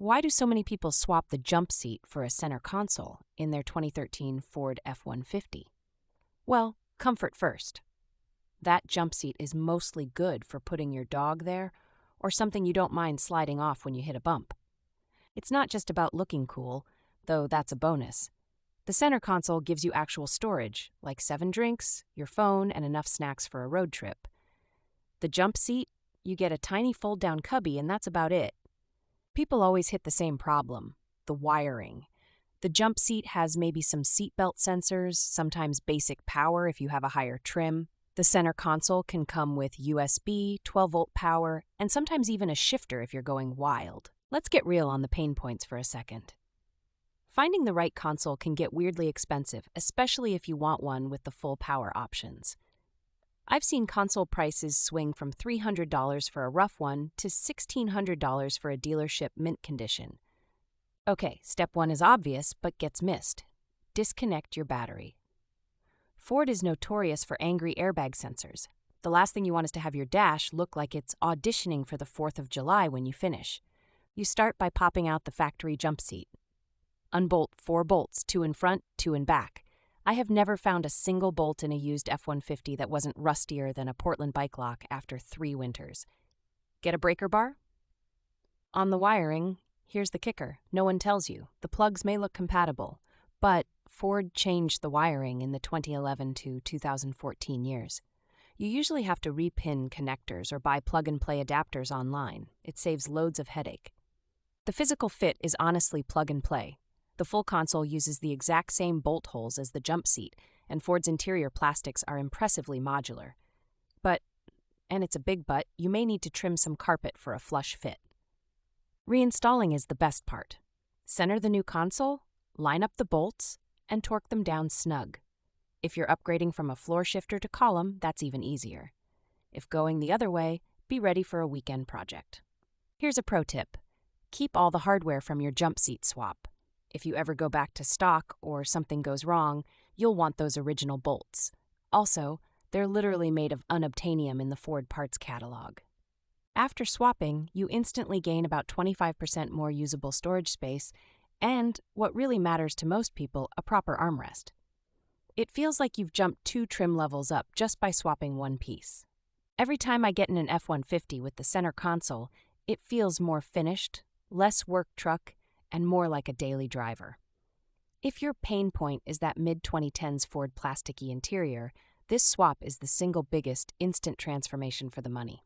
Why do so many people swap the jump seat for a center console in their 2013 Ford F-150? Well, comfort first. That jump seat is mostly good for putting your dog there or something you don't mind sliding off when you hit a bump. It's not just about looking cool, though that's a bonus. The center console gives you actual storage, like 7 drinks, your phone, and enough snacks for a road trip. The jump seat, you get a tiny fold-down cubby, and that's about it. People always hit the same problem, the wiring. The jump seat has maybe some seatbelt sensors, sometimes basic power if you have a higher trim. The center console can come with USB, 12-volt power, and sometimes even a shifter if you're going wild. Let's get real on the pain points for a second. Finding the right console can get weirdly expensive, especially if you want one with the full power options. I've seen console prices swing from $300 for a rough one to $1,600 for a dealership mint condition. Okay, step 1 is obvious, but gets missed. Disconnect your battery. Ford is notorious for angry airbag sensors. The last thing you want is to have your dash look like it's auditioning for the 4th of July when you finish. You start by popping out the factory jump seat. Unbolt 4 bolts, 2 in front, 2 in back. I have never found a single bolt in a used F-150 that wasn't rustier than a Portland bike lock after 3 winters. Get a breaker bar? On the wiring, here's the kicker. No one tells you. The plugs may look compatible, but Ford changed the wiring in the 2011 to 2014 years. You usually have to repin connectors or buy plug-and-play adapters online. It saves loads of headache. The physical fit is honestly plug-and-play. The full console uses the exact same bolt holes as the jump seat, and Ford's interior plastics are impressively modular. But, and it's a big but, you may need to trim some carpet for a flush fit. Reinstalling is the best part. Center the new console, line up the bolts, and torque them down snug. If you're upgrading from a floor shifter to column, that's even easier. If going the other way, be ready for a weekend project. Here's a pro tip. Keep all the hardware from your jump seat swap. If you ever go back to stock or something goes wrong, you'll want those original bolts. Also, they're literally made of unobtainium in the Ford parts catalog. After swapping, you instantly gain about 25% more usable storage space and, what really matters to most people, a proper armrest. It feels like you've jumped 2 trim levels up just by swapping one piece. Every time I get in an F-150 with the center console, it feels more finished, less work truck, and more like a daily driver. If your pain point is that mid-2010s Ford plasticky interior, this swap is the single biggest instant transformation for the money.